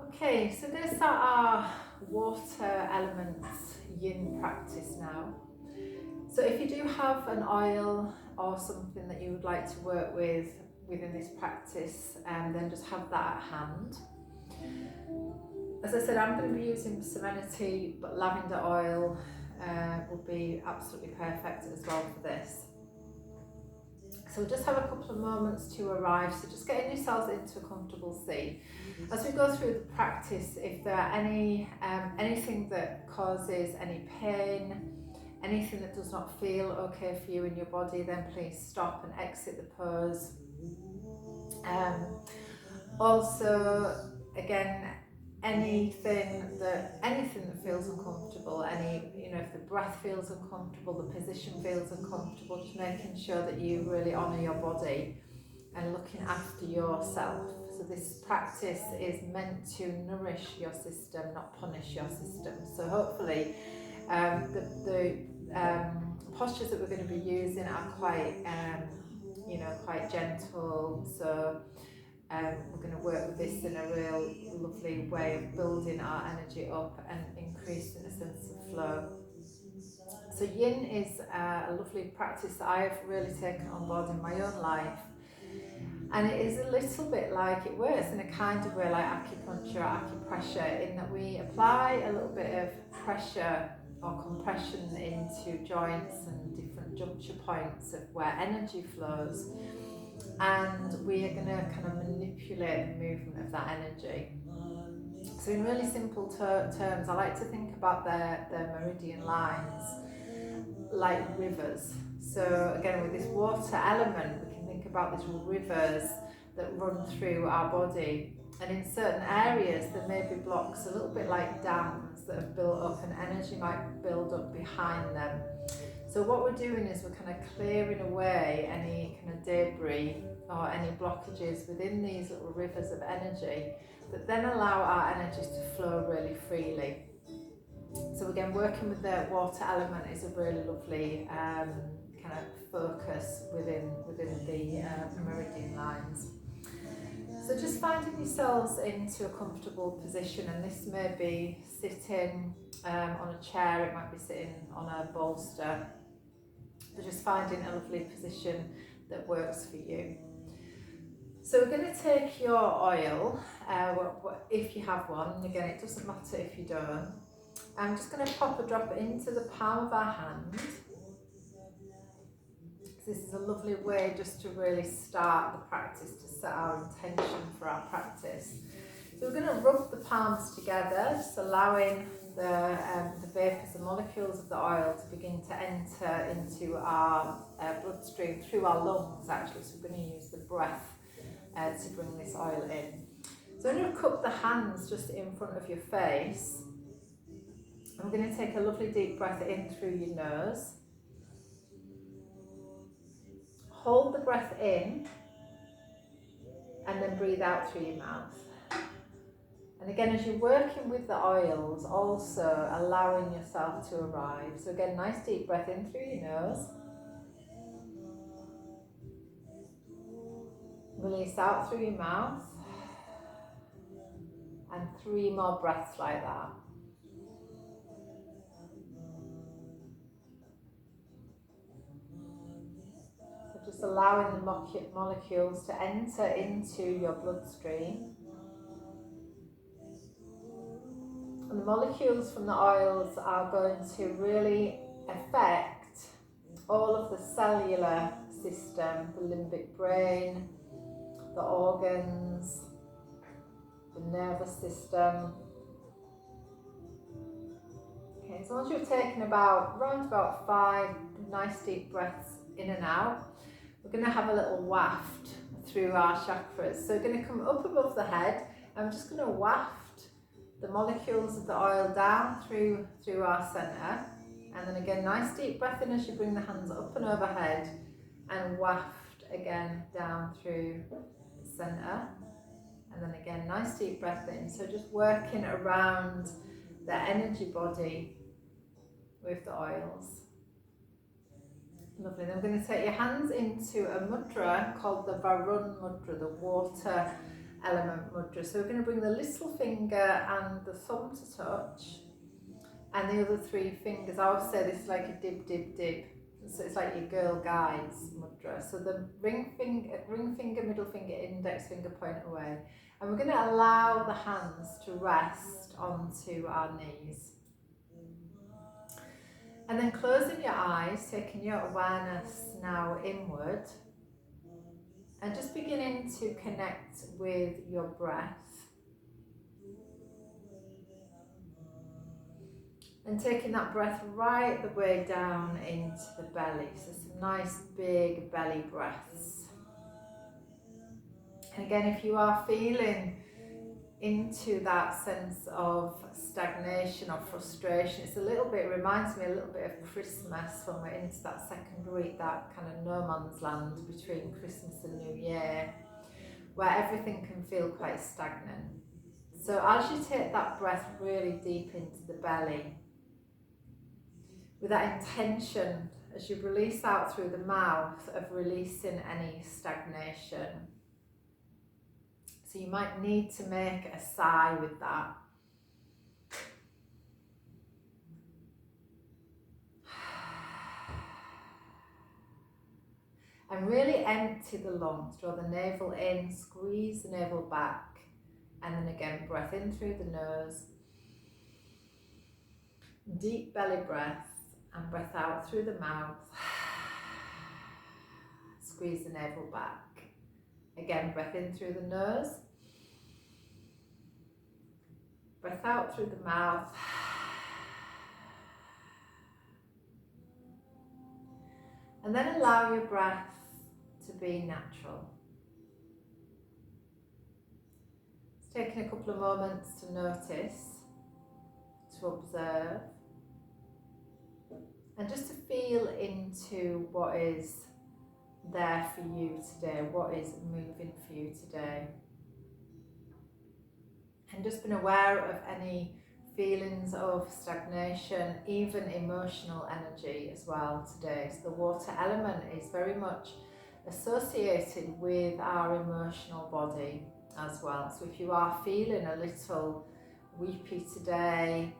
Okay, so this are our water elements yin practice now. So if you do have an oil or something that you would like to work with within this practice, then just have that at hand. As I said, I'm going to be using Serenity, but lavender oil would be absolutely perfect as well for this. So we'll just have a couple of moments to arrive, so just getting yourselves into a comfortable seat. As we go through the practice, if there are anything that causes any pain, anything that does not feel okay for you in your body, then please stop and exit the pose. Also, again, anything that feels uncomfortable, if the breath feels uncomfortable, the position feels uncomfortable, just making sure that you really honour your body and looking after yourself. So this practice is meant to nourish your system, not punish your system. So hopefully the postures that we're going to be using are quite gentle. So we're going to work with this in a real lovely way of building our energy up and increasing a sense of flow. So yin is a lovely practice that I've really taken on board in my own life. And it is a little bit like, it works in a kind of way like acupuncture or acupressure, in that we apply a little bit of pressure or compression into joints and different juncture points of where energy flows. And we are going to kind of manipulate the movement of that energy. So in really simple terms, I like to think about their meridian lines like rivers. So again, with this water element, we can think about these rivers that run through our body. And in certain areas, there may be blocks, a little bit like dams that have built up, and energy might build up behind them. So what we're doing is we're kind of clearing away any kind of debris or any blockages within these little rivers of energy that then allow our energies to flow really freely. So again, working with the water element is a really lovely kind of focus within the meridian lines. So just finding yourselves into a comfortable position, and this may be sitting on a chair, it might be sitting on a bolster, but just finding a lovely position that works for you. So we're going to take your oil, if you have one, again it doesn't matter if you don't. I'm just going to pop a drop into the palm of our hand. This is a lovely way just to really start the practice, to set our intention for our practice. So we're going to rub the palms together, just allowing the vapours, the molecules of the oil to begin to enter into our bloodstream through our lungs actually. So we're going to use the breath to bring this oil in. So I'm going to cup the hands just in front of your face. I'm going to take a lovely deep breath in through your nose. Hold the breath in and then breathe out through your mouth. And again, as you're working with the oils, also allowing yourself to arrive. So again, nice deep breath in through your nose. Release out through your mouth. And 3 more breaths like that. So just allowing the molecules to enter into your bloodstream. And the molecules from the oils are going to really affect all of the cellular system, the limbic brain, the organs, the nervous system. Okay, so once you've taken around about 5 nice deep breaths in and out, we're going to have a little waft through our chakras. So we're going to come up above the head, and we're just going to waft the molecules of the oil down through our centre. And then again, nice deep breath in as you bring the hands up and overhead, and waft again down through the centre. And then again, nice deep breath in. So just working around the energy body with the oils. Lovely. Then we're going to take your hands into a mudra called the Varun mudra, the water element mudra. So we're going to bring the little finger and the thumb to touch, and the other 3 fingers. I always say this is like a dib, dib, dib. So it's like your girl guides mudra. So the ring finger, middle finger, index finger point away. And we're going to allow the hands to rest onto our knees. And then closing your eyes, taking your awareness now inward, and just beginning to connect with your breath. And taking that breath right the way down into the belly. So some nice big belly breaths. And again, if you are feeling into that sense of stagnation or frustration, it's a little bit, reminds me a little bit of Christmas when we're into that second week, that kind of no man's land between Christmas and New Year, where everything can feel quite stagnant. So as you take that breath really deep into the belly, with that intention, as you release out through the mouth, of releasing any stagnation. So you might need to make a sigh with that. And really empty the lungs. Draw the navel in, squeeze the navel back, and then again breath in through the nose. Deep belly breath, and breath out through the mouth. Squeeze the navel back. Again, breath in through the nose. Breath out through the mouth. And then allow your breath to be natural. It's taking a couple of moments to notice, to observe, and just to feel into what is there for you today, what is moving for you today. And just being aware of any feelings of stagnation, even emotional energy as well today. So the water element is very much associated with our emotional body as well. So if you are feeling a little weepy today,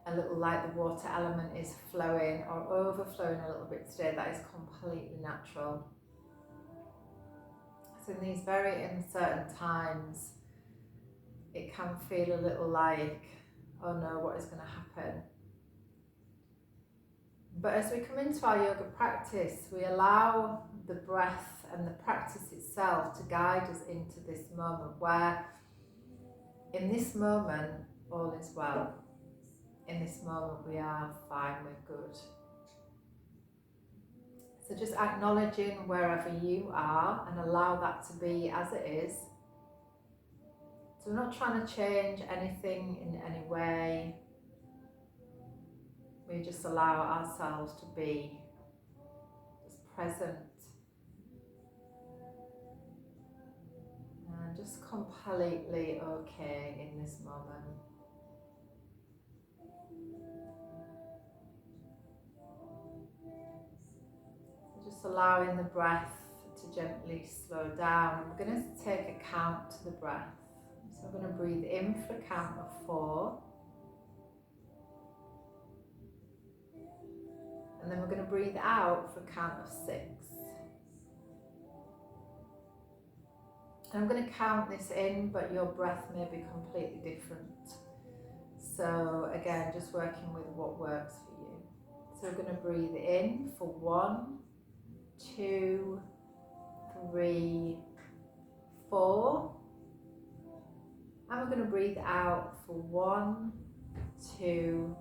a little like the water element is flowing or overflowing a little bit today, that is completely natural. So in these very uncertain times, it can feel a little like, oh no, what is going to happen? But as we come into our yoga practice, we allow the breath and the practice itself to guide us into this moment where, in this moment, all is well. In this moment, we are fine, we're good. So just acknowledging wherever you are and allow that to be as it is. So we're not trying to change anything in any way. We just allow ourselves to be just present and just completely okay in this moment. So just allowing the breath to gently slow down. We're going to take a count to the breath. So we're going to breathe in for a count of 4. And then we're going to breathe out for a count of 6. And I'm going to count this in, but your breath may be completely different. So again, just working with what works for you. So we're going to breathe in for 1, 2, 3, 4. And we're going to breathe out for 1, 2,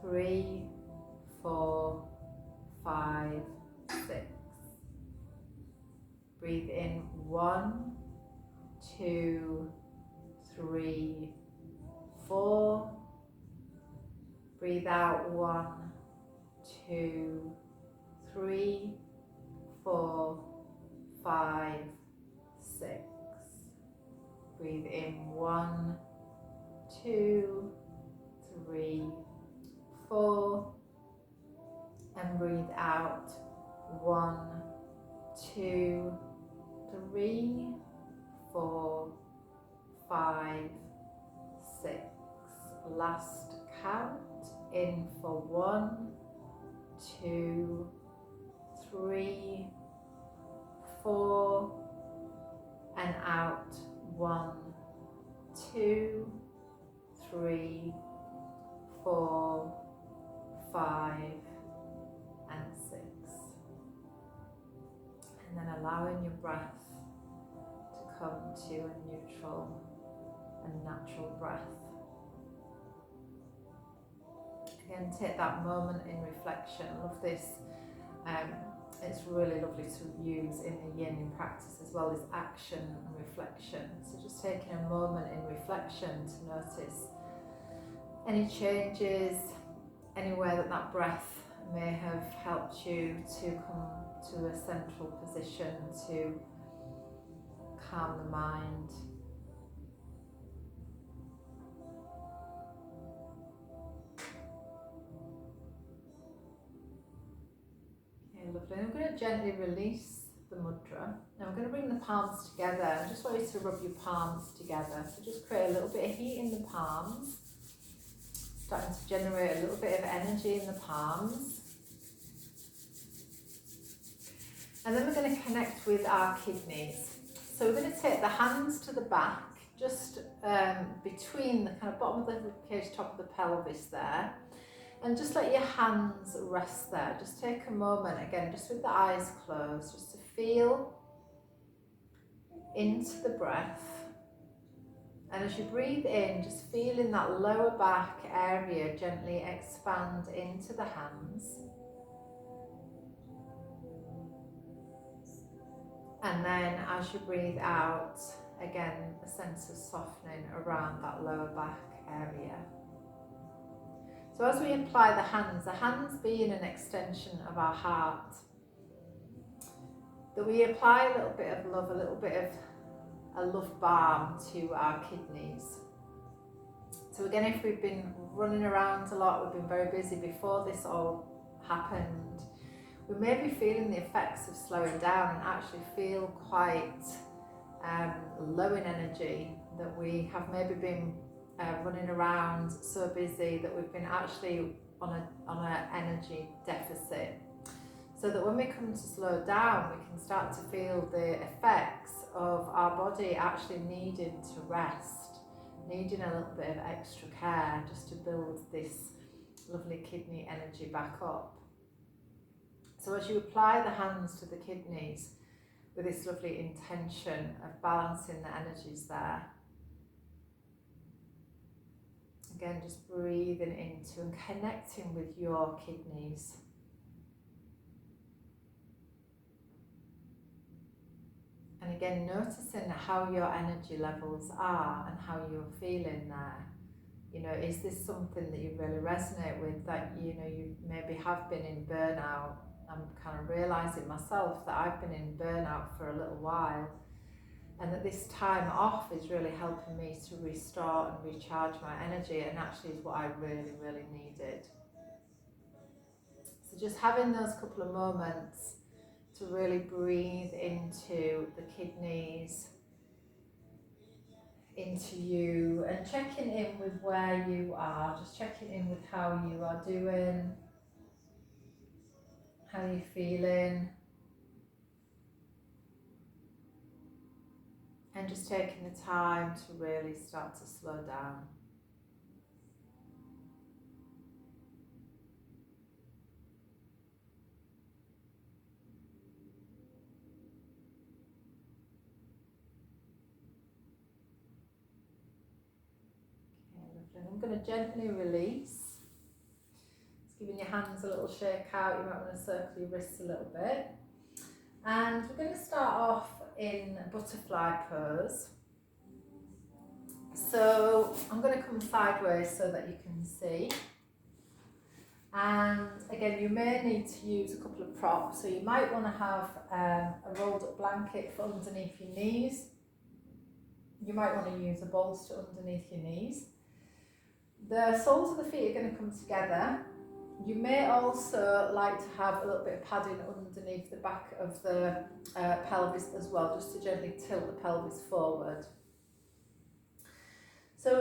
3, 4, 5, 6. Breathe in 1, 2, 3, 4. Breathe out 1, 2, 3, 4, 5, 6. Breathe in 1, 2, 3, 4. And breathe out 1, 2, 3, 4, 5, 6. Last count. In for 1, 2, 3, 4, and out. 1, 2, 3, 4, 5, and 6. And then allowing your breath to come to a neutral and natural breath. Again, take that moment in reflection. I love this. It's really lovely to use in the yin in practice as well as action and reflection. So just taking a moment in reflection to notice any changes, anywhere that breath may have helped you to come to a central position to calm the mind. Lovely. I'm going to gently release the mudra. Now I'm going to bring the palms together. I just want you to rub your palms together. So just create a little bit of heat in the palms. Starting to generate a little bit of energy in the palms. And then we're going to connect with our kidneys. So we're going to take the hands to the back, just between the kind of bottom of the ribcage, top of the pelvis there. And just let your hands rest there. Just take a moment, again, just with the eyes closed, just to feel into the breath. And as you breathe in, just feel in that lower back area gently expand into the hands. And then as you breathe out, again, a sense of softening around that lower back area. So as we apply the hands being an extension of our heart, that we apply a little bit of love, a little bit of a love balm to our kidneys. So again, if we've been running around a lot, we've been very busy before this all happened, we may be feeling the effects of slowing down and actually feel quite low in energy, that we have maybe been running around so busy that we've been actually on an energy deficit. So that when we come to slow down, we can start to feel the effects of our body actually needing to rest, needing a little bit of extra care just to build this lovely kidney energy back up. So as you apply the hands to the kidneys with this lovely intention of balancing the energies there, again, just breathing into and connecting with your kidneys. And again, noticing how your energy levels are and how you're feeling there. You know, is this something that you really resonate with, that, you know, you maybe have been in burnout? I'm kind of realising myself that I've been in burnout for a little while. And that this time off is really helping me to restore and recharge my energy, and actually is what I really, really needed. So just having those couple of moments to really breathe into the kidneys, into you, and checking in with where you are, just checking in with how you are doing, how you're feeling. And just taking the time to really start to slow down. Okay, lovely. I'm going to gently release. Just giving your hands a little shake out. You might want to circle your wrists a little bit. And we're going to start off in butterfly pose. So I'm going to come sideways so that you can see. And again, you may need to use a couple of props. So you might want to have a rolled up blanket for underneath your knees. You might want to use a bolster underneath your knees. The soles of the feet are going to come together. You may also like to have a little bit of padding underneath the back of the pelvis as well, just to gently tilt the pelvis forward.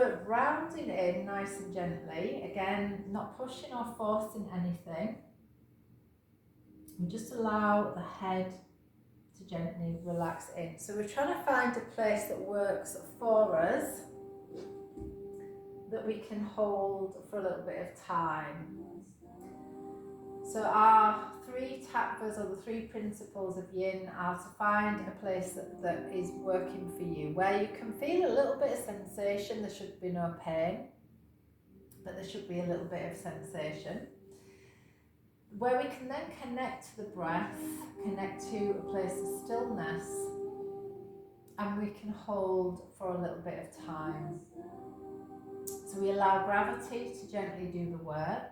we're rounding in nice and gently, again, not pushing or forcing anything. We just allow the head to gently relax in. So we're trying to find a place that works for us, that we can hold for a little bit of time. So our 3 tattvas, or the 3 principles of yin, are to find a place that is working for you, where you can feel a little bit of sensation. There should be no pain, but there should be a little bit of sensation, where we can then connect to the breath, connect to a place of stillness, and we can hold for a little bit of time. So we allow gravity to gently do the work.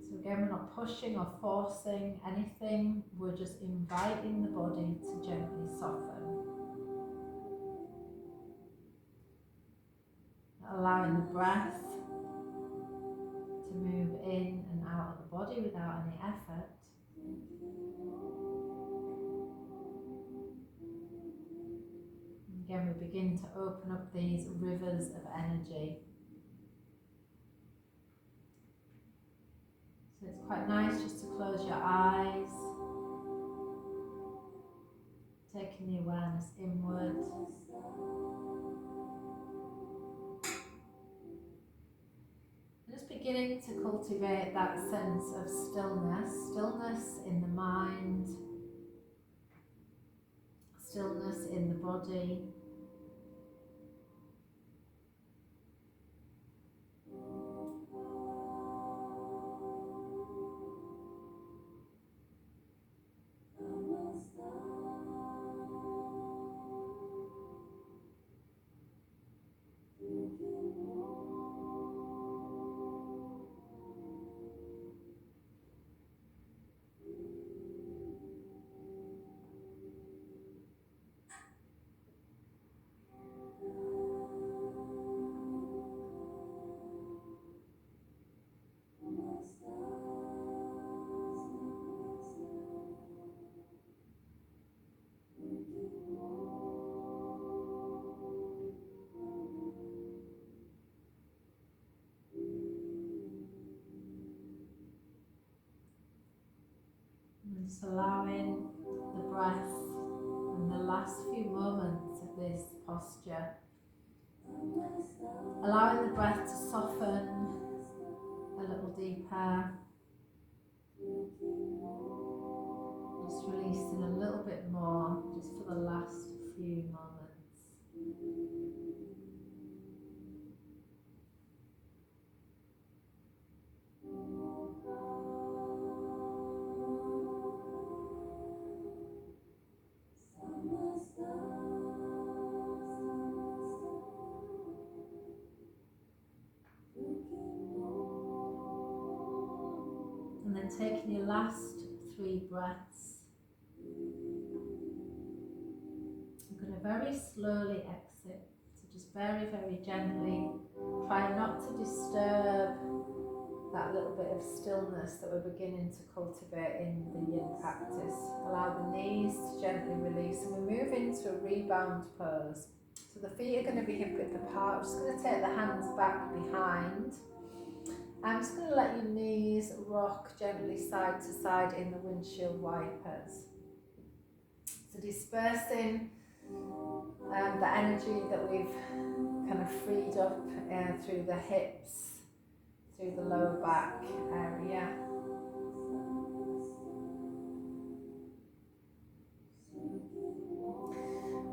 So again, we're not pushing or forcing anything, we're just inviting the body to gently soften. Allowing the breath to move in and out of the body without any effort. Again, we begin to open up these rivers of energy. So it's quite nice just to close your eyes, taking the awareness inward. Just beginning to cultivate that sense of stillness in the mind, stillness in the body. And just allowing the breath and the last few moments of this posture, allowing the breath to soften a little deeper, just releasing a little bit more just for the last few moments. And then taking your last 3 breaths, you're going to very slowly exit. So just very, very gently, try not to disturb that little bit of stillness that we're beginning to cultivate in the yin practice. Allow the knees to gently release, and we move into a rebound pose. So the feet are going to be hip width apart. I'm just going to take the hands back behind. I'm just going to let your knees rock gently side to side in the windshield wipers. So dispersing the energy that we've kind of freed up through the hips, through the lower back area.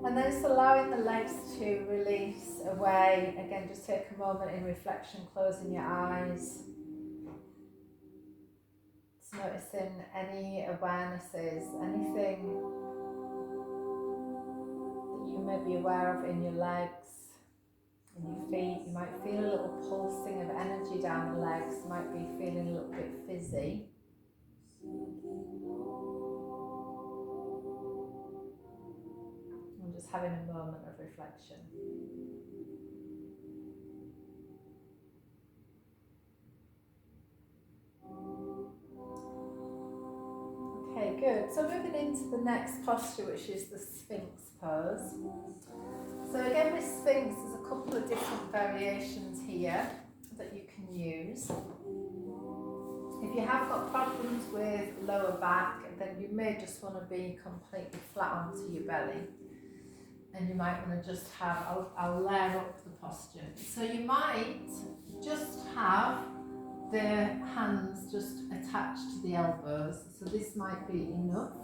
And then just allowing the legs to release away. Again, just take a moment in reflection, closing your eyes. Just noticing any awarenesses, anything that you may be aware of in your legs, in your feet. You might feel a little pulsing of energy down the legs. You might be feeling a little bit fizzy. And just having a moment of reflection. Okay, good. So moving into the next posture, which is the Sphinx pose. So again with Sphinx, there's a couple of different variations here that you can use. If you have got problems with lower back, then you may just want to be completely flat onto your belly. And you might want to just have, I'll layer up the posture. So you might just have the hands just attached to the elbows. So this might be enough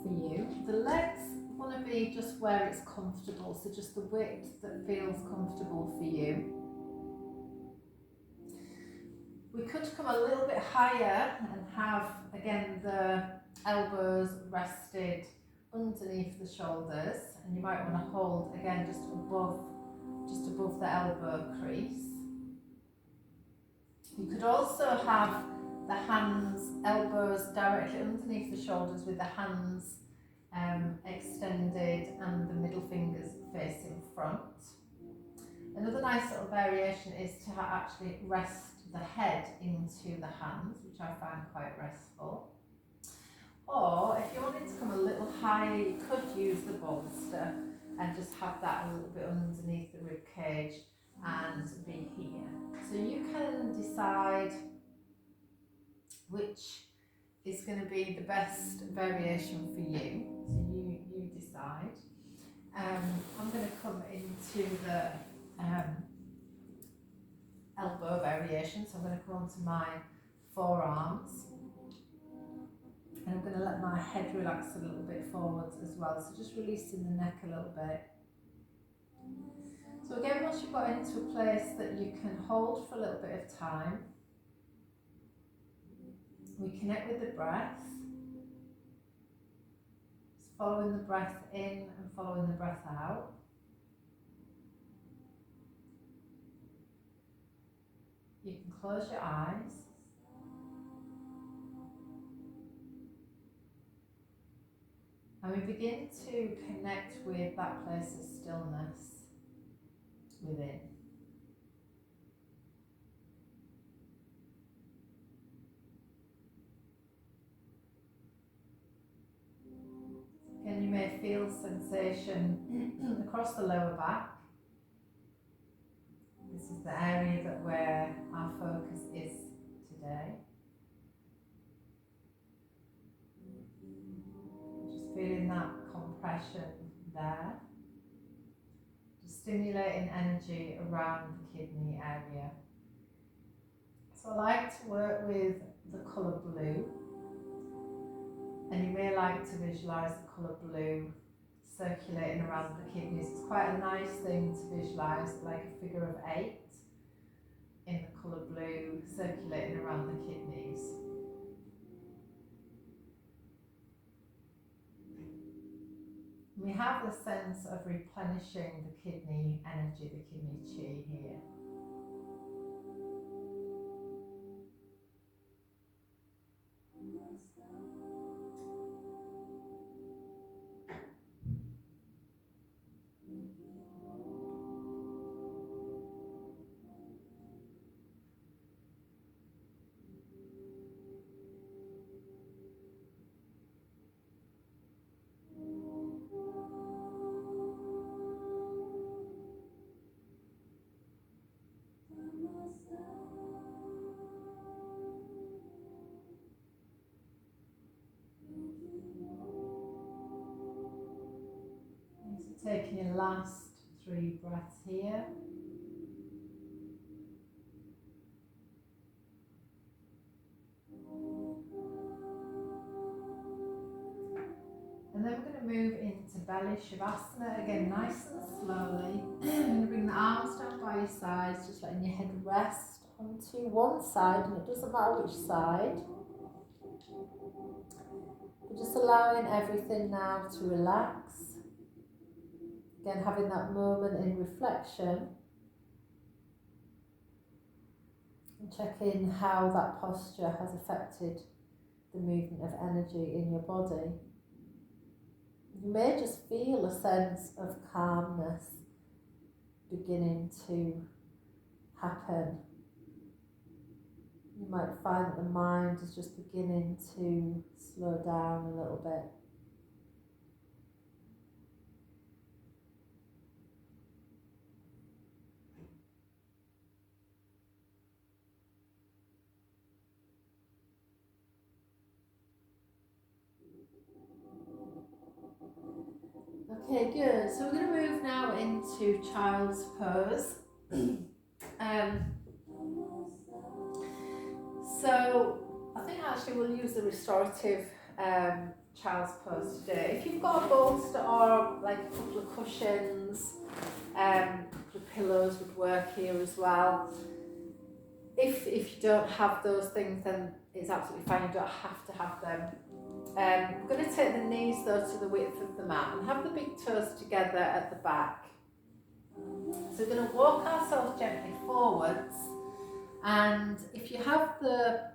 for you. The legs want to be just where it's comfortable. So just the width that feels comfortable for you. We could come a little bit higher and have, again, the elbows rested underneath the shoulders, and you might want to hold again just above the elbow crease. You could also have the hands, elbows directly underneath the shoulders with the hands extended and the middle fingers facing front. Another nice little variation is to actually rest the head into the hands, which I find quite restful. Or if you wanted to come a little higher, you could use the bolster and just have that a little bit underneath the rib cage and be here. So you can decide which is going to be the best variation for you. So you decide. I'm going to come into the elbow variation. So I'm going to come onto my forearms. And I'm going to let my head relax a little bit forwards as well. So just releasing the neck a little bit. So again, once you've got into a place that you can hold for a little bit of time, we connect with the breath. Just following the breath in and following the breath out. You can close your eyes. And we begin to connect with that place of stillness within. Again, you may feel sensation across the lower back. This is the area where our focus is today. Just feeling that compression there. Just stimulating energy around the kidney area. So I like to work with the colour blue. And you may like to visualise the colour blue circulating around the kidneys. It's quite a nice thing to visualise, like a figure of 8 in the colour blue circulating around the kidneys. We have the sense of replenishing the kidney energy, the kidney chi here. So taking your last 3 breaths here. And then we're going to move into belly shavasana again, nice and slowly. You're going to bring the arms down by your sides, just letting your head rest onto one side, and it doesn't matter which side. But just allowing everything now to relax. Again, having that moment in reflection. And checking how that posture has affected the movement of energy in your body. You may just feel a sense of calmness beginning to happen. You might find that the mind is just beginning to slow down a little bit. Okay, good. So we're going to move now into child's pose. So I think actually we'll use the restorative child's pose today. If you've got a bolster or like a couple of cushions, a couple of pillows would work here as well. If you don't have those things, then it's absolutely fine. You don't have to have them. We're going to take the knees though to the width of the mat and have the big toes together at the back. So we're going to walk ourselves gently forwards, and if you have the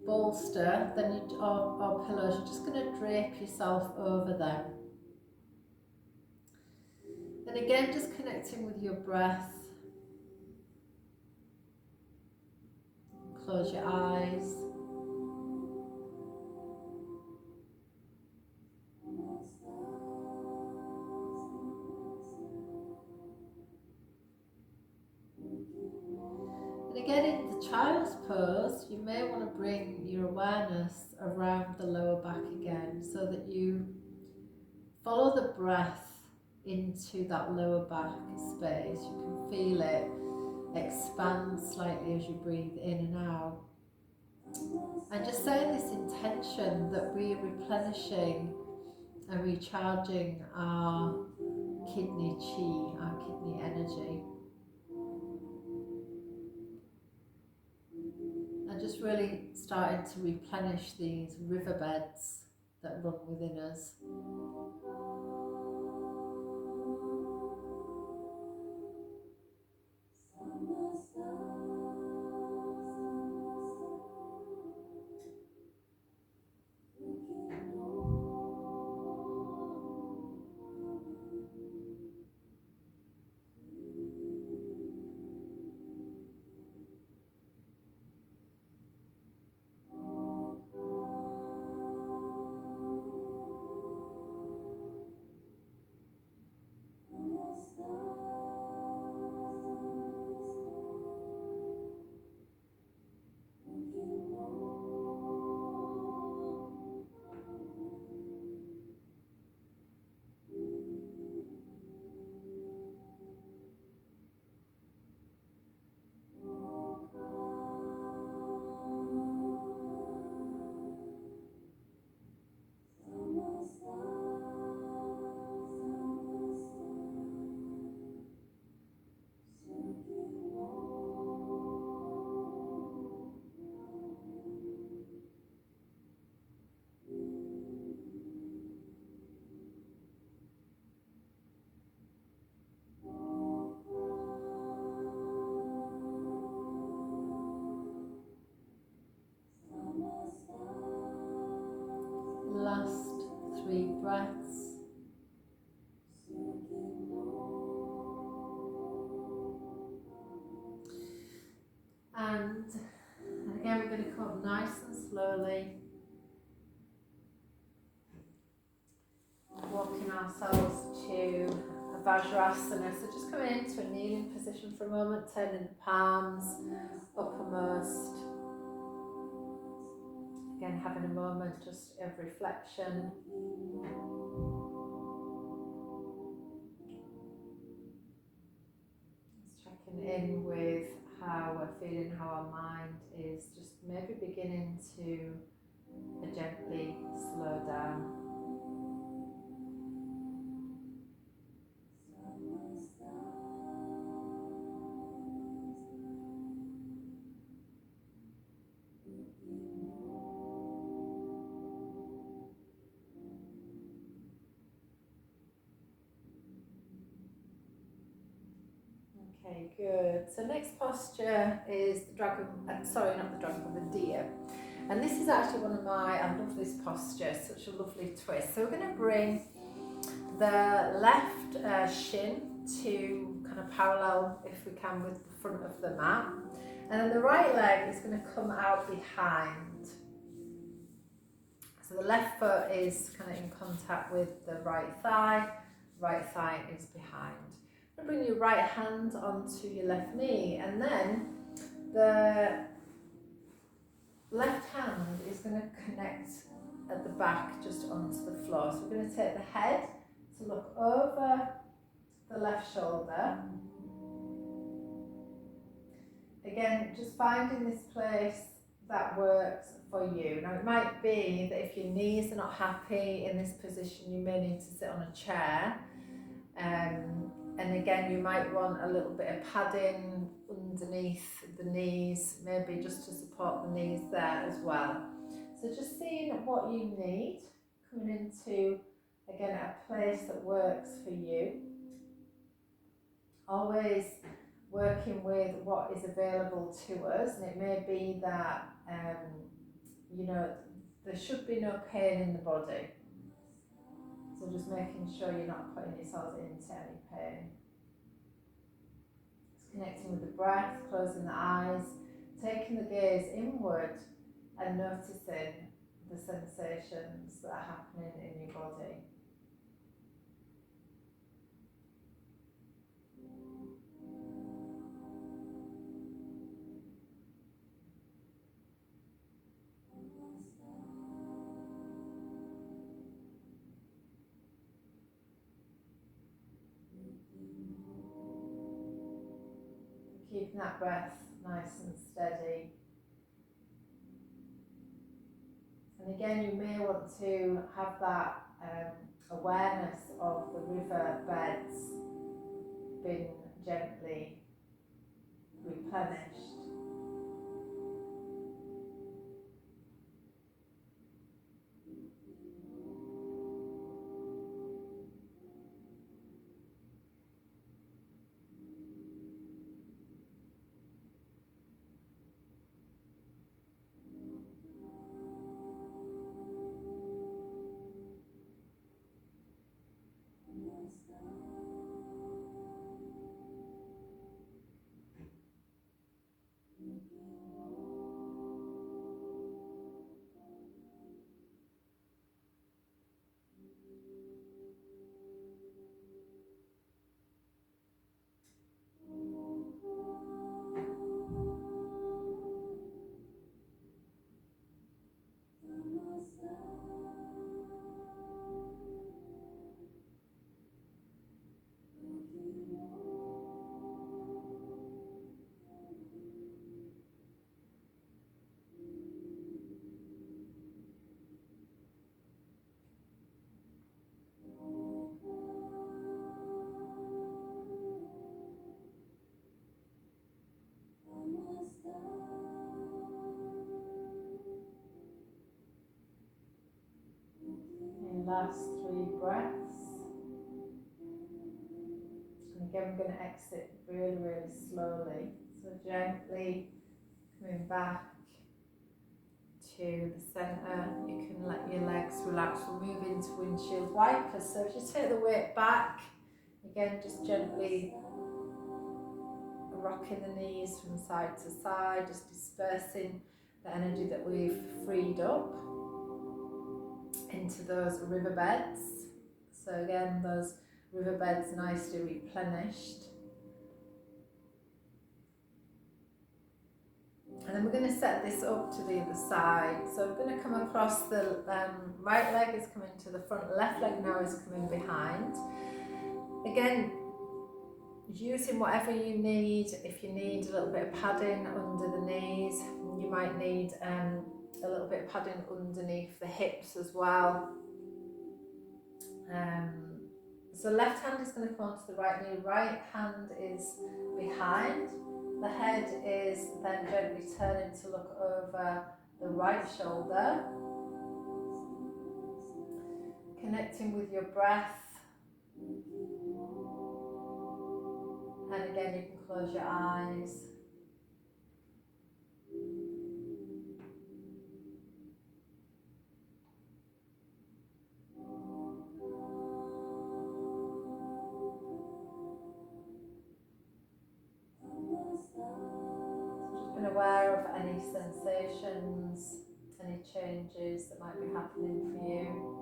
bolster then or pillows, you're just going to drape yourself over them. And again, just connecting with your breath. Close your eyes. And again, in the child's pose, you may want to bring your awareness around the lower back again, so that you follow the breath into that lower back space. You can feel it expand slightly as you breathe in and out. And just setting this intention that we are replenishing and recharging our kidney chi, our kidney energy. And just really starting to replenish these riverbeds that run within us. Last 3 breaths. And again, we're going to come up nice and slowly, walking ourselves to a Vajrasana. So just coming into a kneeling position for a moment, turning the palms uppermost. Again, having a moment just of reflection. Just checking in with how we're feeling, how our mind is just maybe beginning to gently slow down. Okay, good. So next posture is the dragon, sorry, not the dragon, the deer. And this is actually one of my, I love this posture, such a lovely twist. So we're going to bring the left shin to kind of parallel, if we can, with the front of the mat. And then the right leg is going to come out behind. So the left foot is kind of in contact with the right thigh is behind. Bring your right hand onto your left knee, and then the left hand is going to connect at the back just onto the floor. So we're going to take the head to look over the left shoulder. Again, just finding this place that works for you. Now it might be that if your knees are not happy in this position, you may need to sit on a chair. And again, you might want a little bit of padding underneath the knees, maybe just to support the knees there as well. So just seeing what you need, coming into, again, a place that works for you. Always working with what is available to us, and it may be that, you know, there should be no pain in the body. So just making sure you're not putting yourselves into any pain. Just connecting with the breath, closing the eyes, taking the gaze inward and noticing the sensations that are happening in your body. Keeping that breath nice and steady. And again, you may want to have that awareness of the river beds being gently replenished. Last 3 breaths. And again, we're going to exit really, really slowly. So gently coming back to the centre. You can let your legs relax. We'll move into windshield wipers. So if you take the weight back, again, just gently rocking the knees from side to side, just dispersing the energy that we've freed up into those riverbeds. So again, those riverbeds nicely replenished. And then we're going to set this up to the other side. So we're going to come across the right leg is coming to the front, left leg now is coming behind. Again, using whatever you need. If you need a little bit of padding under the knees, you might need a little bit of padding underneath the hips as well. So left hand is going to come onto the right knee, right hand is behind. The head is then gently turning to look over the right shoulder. Connecting with your breath. And again, you can close your eyes. sensations, any changes that might be happening for you.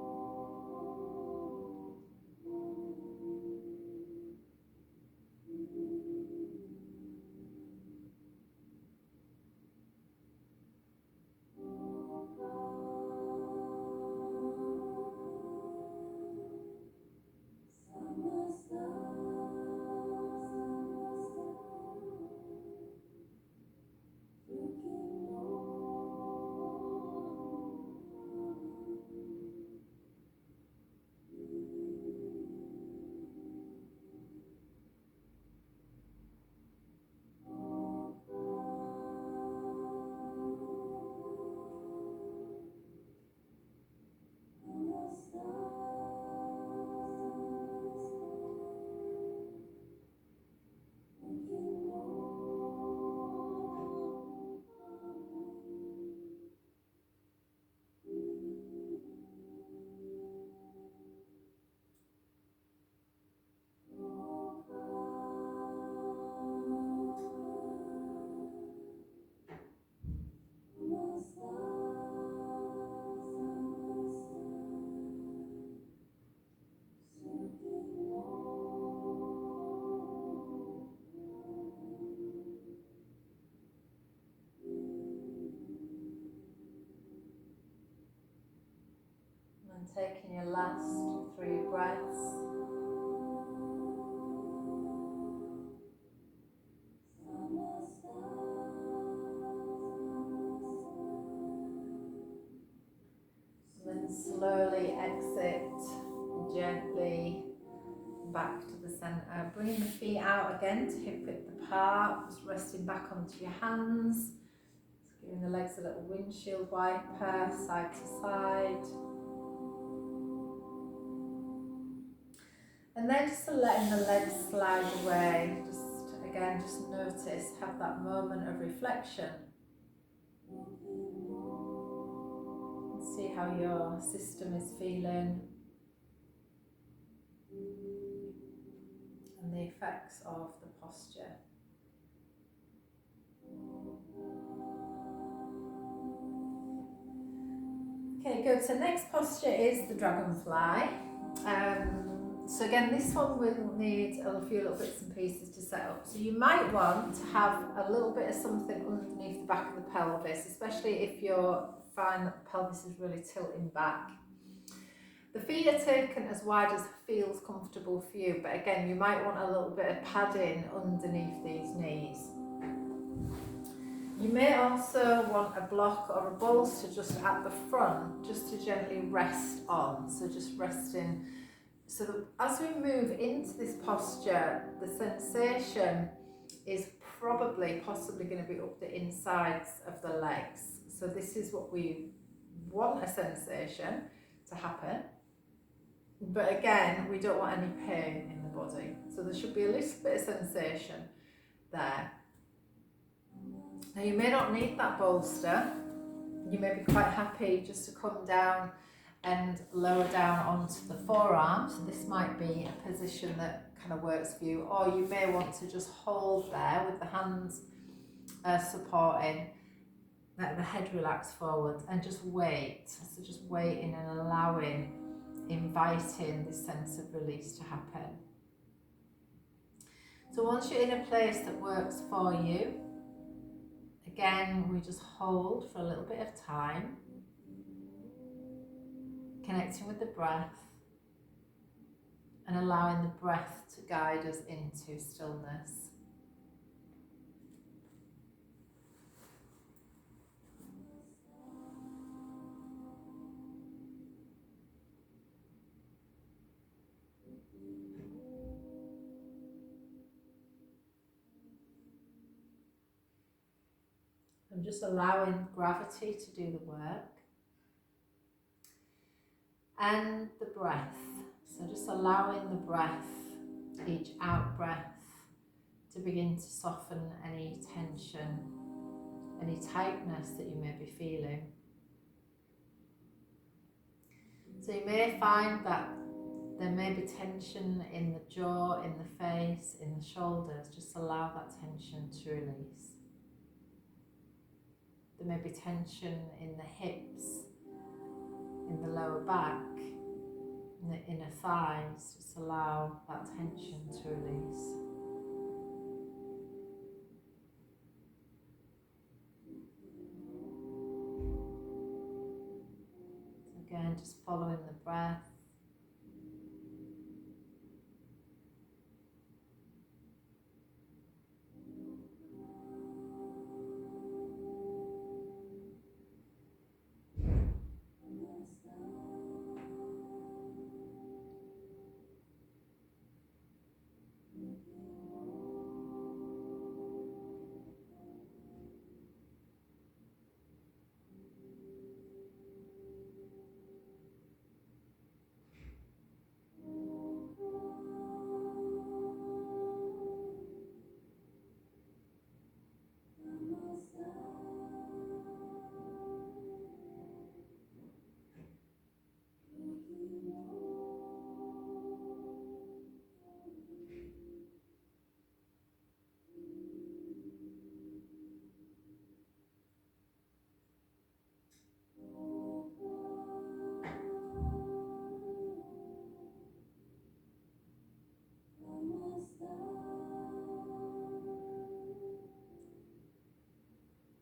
And taking your last 3 breaths. And then slowly exit gently back to the centre. Bringing the feet out again to hip width apart, just resting back onto your hands. Just giving the legs a little windshield wiper, side to side. And then just letting the legs slide away. Just notice, have that moment of reflection. And see how your system is feeling. And the effects of the posture. Okay, good. So next posture is the dragonfly. So again, this one will need a few little bits and pieces to set up. So you might want to have a little bit of something underneath the back of the pelvis, especially if you're finding that the pelvis is really tilting back. The feet are taken as wide as feels comfortable for you, but again, you might want a little bit of padding underneath these knees. You may also want a block or a bolster just at the front, just to gently rest on. So just resting. So that as we move into this posture, the sensation is possibly going to be up the insides of the legs. So this is what we want a sensation to happen. But again, we don't want any pain in the body. So there should be a little bit of sensation there. Now you may not need that bolster. You may be quite happy just to come down and lower down onto the forearm. So this might be a position that kind of works for you. Or you may want to just hold there with the hands supporting, let the head relax forward and just wait. So just waiting and allowing, inviting this sense of release to happen. So once you're in a place that works for you, again, we just hold for a little bit of time, connecting with the breath and allowing the breath to guide us into stillness. I'm just allowing gravity to do the work. And the breath. So just allowing the breath, each out breath, to begin to soften any tension, any tightness that you may be feeling. So you may find that there may be tension in the jaw, in the face, in the shoulders. Just allow that tension to release. The there may be tension in the hips, in the lower back, in the inner thighs. Just allow that tension to release. Again, just following the breath.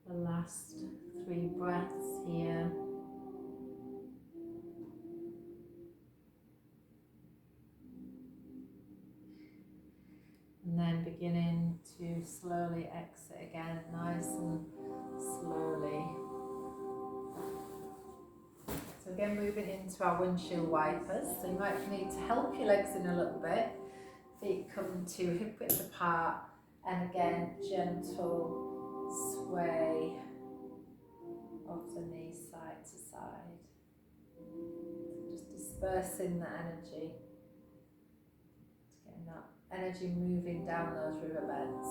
The last 3 breaths here. And then beginning to slowly exit again, nice and slowly. So again, moving into our windshield wipers. So you might need to help your legs in a little bit. Feet come to hip width apart, and again, gentle sway of the knees side to side. So just dispersing the energy. Getting that energy moving down those riverbeds.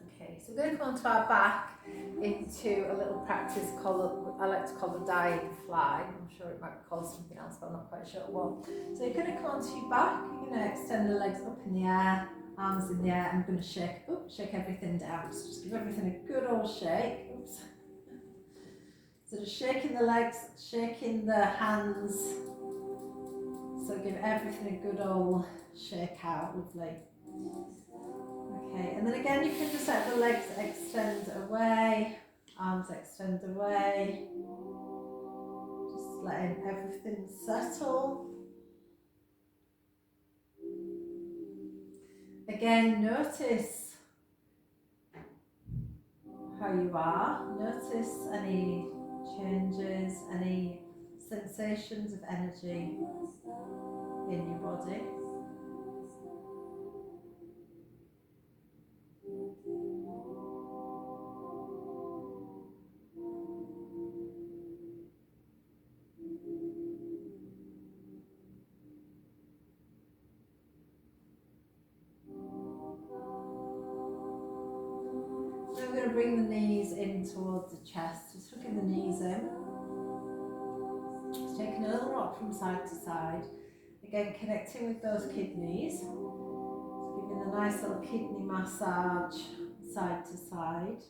Okay, so we're going to come onto our back into a little practice called, I like to call the dying fly. I'm sure it might be called something else, but I'm not quite sure what. So you're going to come onto your back, you're going to extend the legs up in the air, arms in the air, and I'm going to shake everything down. So just give everything a good old shake. Oops. So just shaking the legs, shaking the hands. So give everything a good old shake out, lovely. Okay, and then again you can just let the legs extend away, arms extend away. Just letting everything settle. Again, notice how you are. Notice any changes, any sensations of energy in your body. Then we're going to bring the knees in towards the chest, just hooking the knees in. Just taking a little rock from side to side. Again, connecting with those kidneys. Just giving a nice little kidney massage side to side.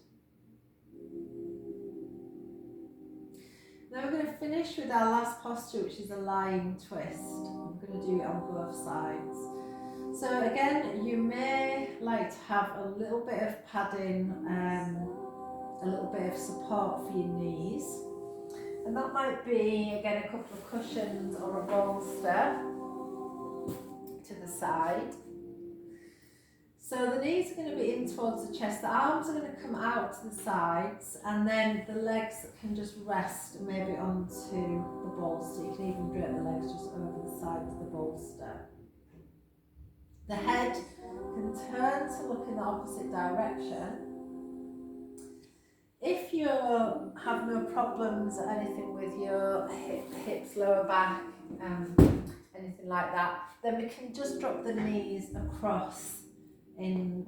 Then we're going to finish with our last posture, which is a lying twist. I'm going to do it on both sides. So again, you may like to have a little bit of padding, a little bit of support for your knees. And that might be, again, a couple of cushions or a bolster to the side. So the knees are going to be in towards the chest, the arms are going to come out to the sides, and then the legs can just rest maybe onto the bolster. You can even drape the legs just over the side of the bolster. The head can turn to look in the opposite direction. If you have no problems or anything with your hips, lower back, anything like that, then we can just drop the knees across in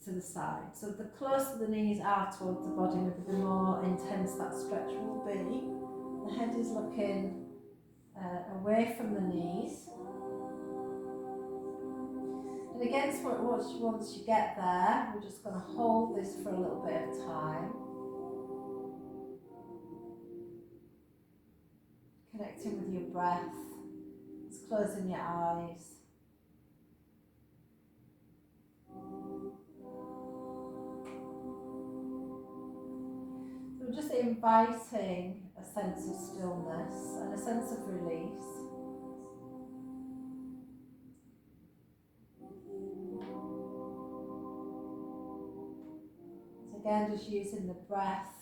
to the side. So the closer the knees are towards the body, maybe the more intense that stretch will be. The head is looking away from the knees. And again, once you get there, we're just going to hold this for a little bit of time. Connecting with your breath, just closing your eyes. So just inviting a sense of stillness and a sense of release. So again, just using the breath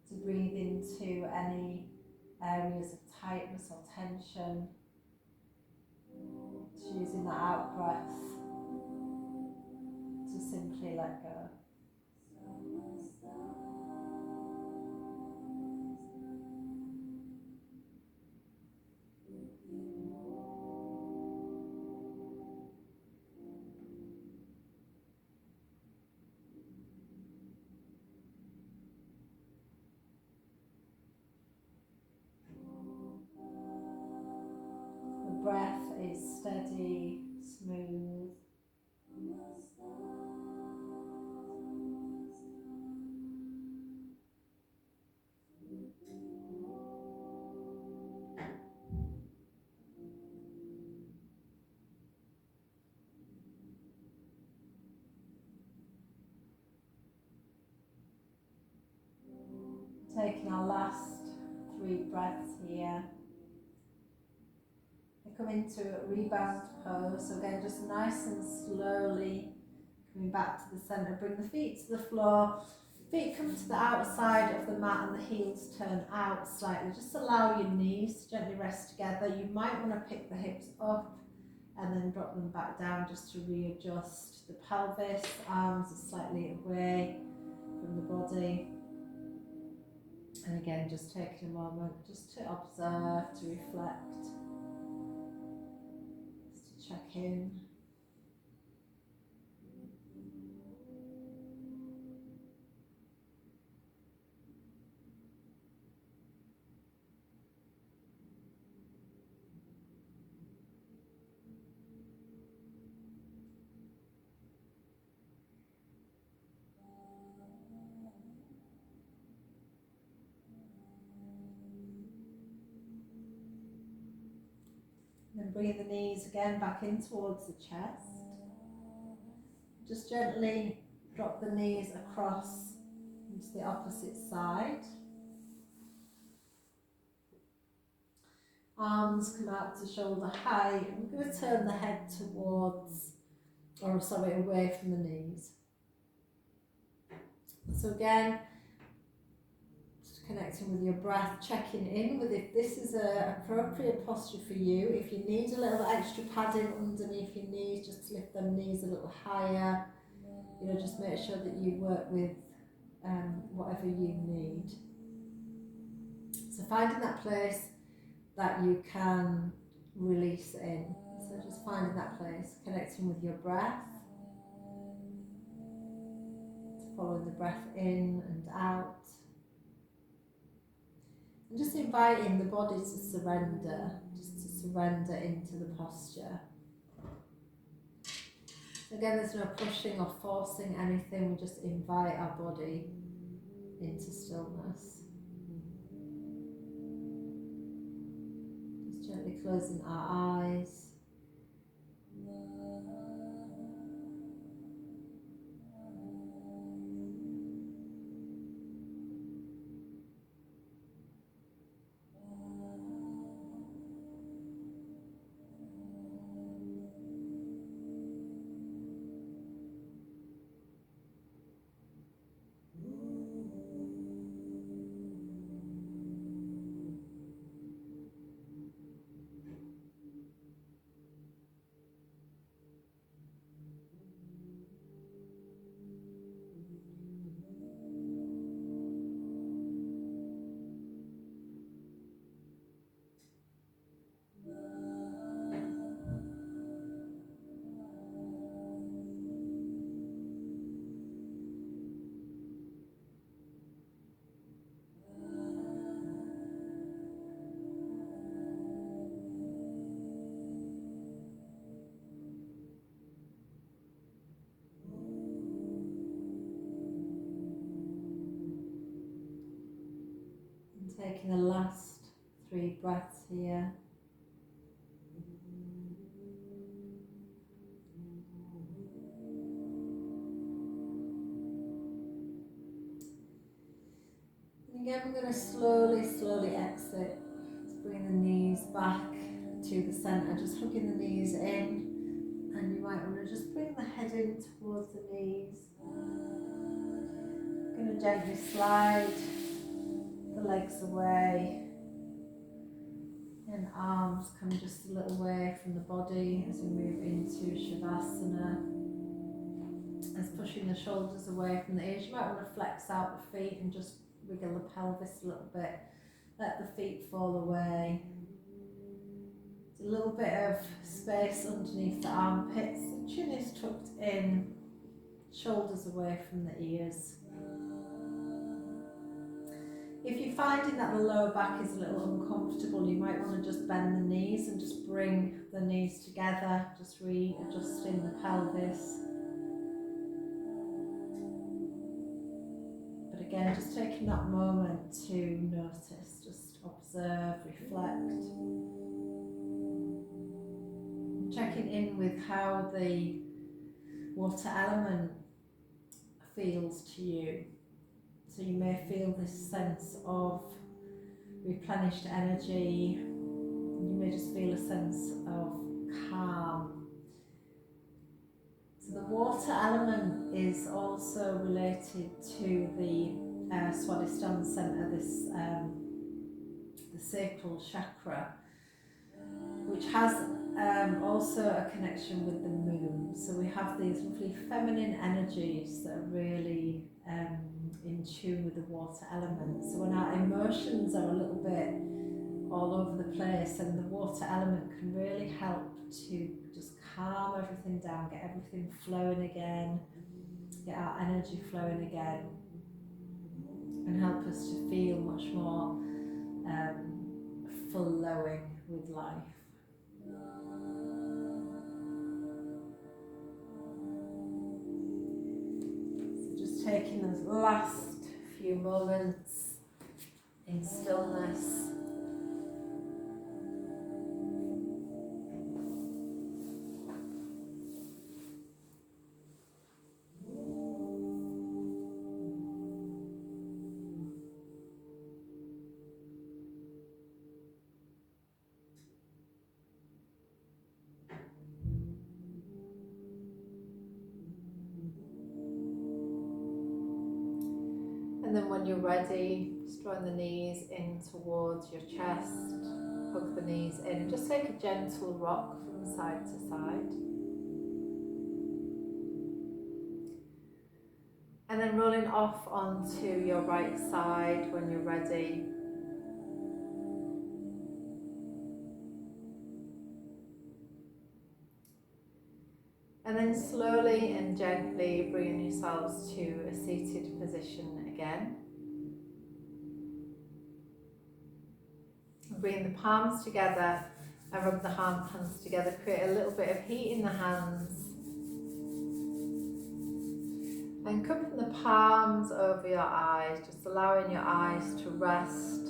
to breathe into any areas of tightness or tension. Just using that out breath to simply let go. The breath is steady, smooth. Taking our last 3 breaths here. We come into a rebound pose. So again, just nice and slowly coming back to the centre. Bring the feet to the floor. Feet come to the outside of the mat and the heels turn out slightly. Just allow your knees to gently rest together. You might want to pick the hips up and then drop them back down just to readjust the pelvis. Arms are slightly away from the body. And again, just taking a moment just to observe, to reflect, just to check in. Then bringing the knees again back in towards the chest. Just gently drop the knees across into the opposite side. Arms come out to shoulder height. We're going to turn the head towards, away from the knees. So again, just connecting with your breath, checking in with if this is an appropriate posture for you. If you need a little extra padding underneath your knees, just to lift them knees a little higher. Just make sure that you work with whatever you need. So finding that place that you can release in. So just finding that place, connecting with your breath, following the breath in and out, and just inviting the body to surrender, into the posture. So again, there's no pushing or forcing anything, we just invite our body into stillness. Gently closing our eyes. Taking the last 3 breaths here. And again, we're going to slowly exit. Just bring the knees back to the centre, just hugging the knees in. And you might want to just bring the head in towards the knees. Going to gently slide the legs away. And arms come just a little way from the body as we move into Shavasana. As pushing the shoulders away from the ears. You might want to flex out the feet and just wiggle the pelvis a little bit. Let the feet fall away. There's a little bit of space underneath the armpits. The chin is tucked in. Shoulders away from the ears. If you're finding that the lower back is a little uncomfortable, you might want to just bend the knees and just bring the knees together, just readjusting the pelvis. But again, just taking that moment to notice, just observe, reflect. Checking in with how the water element feels to you. So you may feel this sense of replenished energy. You may just feel a sense of calm. So the water element is also related to the Swadhisthana center, the sacral chakra, which has also a connection with the moon. So we have these lovely feminine energies that are really in tune with the water element. So when our emotions are a little bit all over the place, and the water element can really help to just calm everything down, get everything flowing again, get our energy flowing again, and help us to feel much more flowing with life. Taking those last few moments in stillness. And then when you're ready, just drawing the knees in towards your chest, hug the knees in, just take a gentle rock from side to side. And then rolling off onto your right side when you're ready. And then slowly and gently bringing yourselves to a seated position again. Bring the palms together and rub the hands together. Create a little bit of heat in the hands. And cupping the palms over your eyes, just allowing your eyes to rest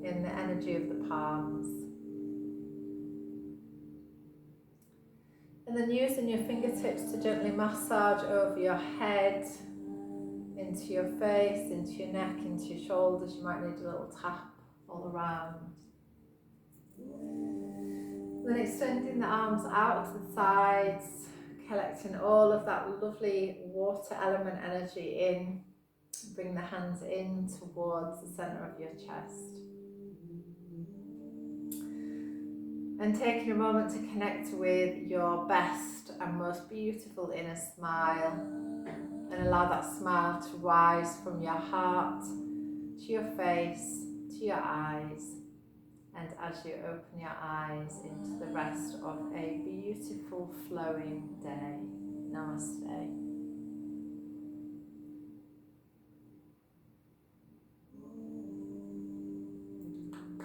in the energy of the palms. And then using your fingertips to gently massage over your head, into your face, into your neck, into your shoulders. You might need a little tap all around. Then extending the arms out to the sides, collecting all of that lovely water element energy in. Bring the hands in towards the center of your chest. And taking a moment to connect with your best and most beautiful inner smile, and allow that smile to rise from your heart to your face, to your eyes, and as you open your eyes into the rest of a beautiful flowing day. Namaste.